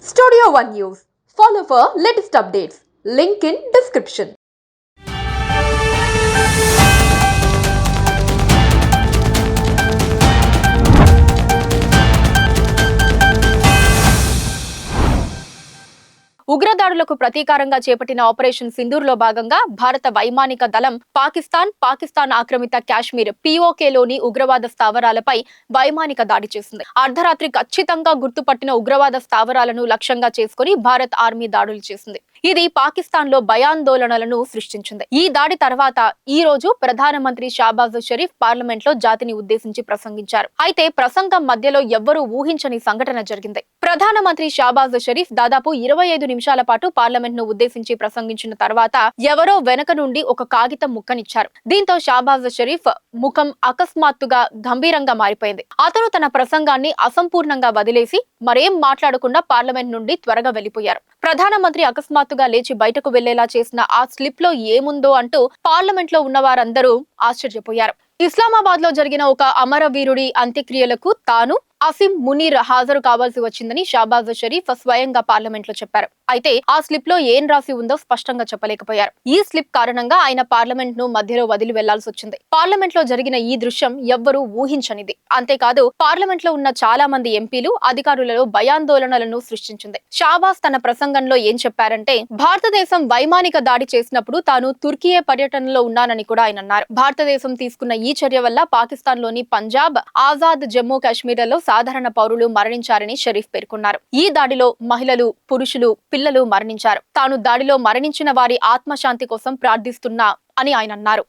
Studio One News. Follow for latest updates. Link in description. ఉగ్రదాడులకు ప్రతీకారంగా చేపట్టిన operation సింధూర్లో భాగంగా భారత వైమానిక దళం పాకిస్తాన్ ఆక్రమిత కాశ్మీర్ పిఓకేలోని ఉగ్రవాద స్థావరాలపై వైమానిక దాడి చేసింది. అర్ధరాత్రి ఖచ్చితంగా గుర్తుపట్టిన ఉగ్రవాద స్థావరాలను లక్ష్యంగా చేసుకుని భారత్ ఆర్మీ దాడులు చేసింది. ఇది పాకిస్తాన్ లో భయాందోళనలను సృష్టించింది. ఈ దాడి తర్వాత ఈ రోజు ప్రధానమంత్రి షాబాజ్ షరీఫ్ పార్లమెంట్ లో జాతిని ఉద్దేశించి ప్రసంగించారు. అయితే ప్రసంగం మధ్యలో ఎవ్వరూ ఊహించని సంఘటన జరిగింది. ప్రధానమంత్రి షాబాజ్ షరీఫ్ దాదాపు 25 నిమిషాల పాటు పార్లమెంట్ ను ఉద్దేశించి ప్రసంగించిన తర్వాత ఎవరో వెనక నుండి ఒక కాగితం ముక్కనిచ్చారు. దీంతో షాబాజ్ షరీఫ్ ముఖం అకస్మాత్తుగా గంభీరంగా మారిపోయింది. అతను తన ప్రసంగాన్ని అసంపూర్ణంగా వదిలేసి మరేం మాట్లాడకుండా పార్లమెంట్ నుండి త్వరగా వెళ్లిపోయారు. ప్రధానమంత్రి అకస్మాత్తుగా లేచి బయటకు వెళ్లేలా చేసిన ఆ స్లిప్ లో ఏముందో అంటూ పార్లమెంట్ లో ఉన్న వారందరూ ఆశ్చర్యపోయారు. ఇస్లామాబాద్ లో జరిగిన ఒక అమరవీరుడి అంత్యక్రియలకు తాను అసీం మునీర్ హాజరు కావాల్సి వచ్చిందని షాబాజ్ షరీఫ్ స్వయంగా పార్లమెంట్ లో చెప్పారు. అయితే ఆ స్లిప్ లో ఏం రాసి ఉందో స్పష్టంగా చెప్పలేకపోయారు. ఈ స్లిప్ కారణంగా ఆయన పార్లమెంట్ ను మధ్యలో వదిలి వెళ్లాల్సి వచ్చింది. పార్లమెంట్ లో జరిగిన ఈ దృశ్యం ఎవ్వరూ ఊహించనిది. అంతేకాదు పార్లమెంట్ లో ఉన్న చాలా మంది ఎంపీలు, అధికారులలో భయాందోళనలను సృష్టించింది. షాబాజ్ తన ప్రసంగంలో ఏం చెప్పారంటే, భారతదేశం వైమానిక దాడి చేసినప్పుడు తాను తుర్కియే పర్యటనలో ఉన్నానని కూడా ఆయన అన్నారు. భారతదేశం తీసుకున్న ఈ చర్య వల్ల పాకిస్తాన్ లోని పంజాబ్, ఆజాద్ జమ్మూ కాశ్మీర్లలో సాధారణ పౌరులు మరణించారని షరీఫ్ పేర్కొన్నారు. ఈ దాడిలో మహిళలు, పురుషులు, పిల్లలు మరణించారు. తాను దాడిలో మరణించిన వారి ఆత్మశాంతి కోసం ప్రార్థిస్తున్నా అని ఆయన అన్నారు.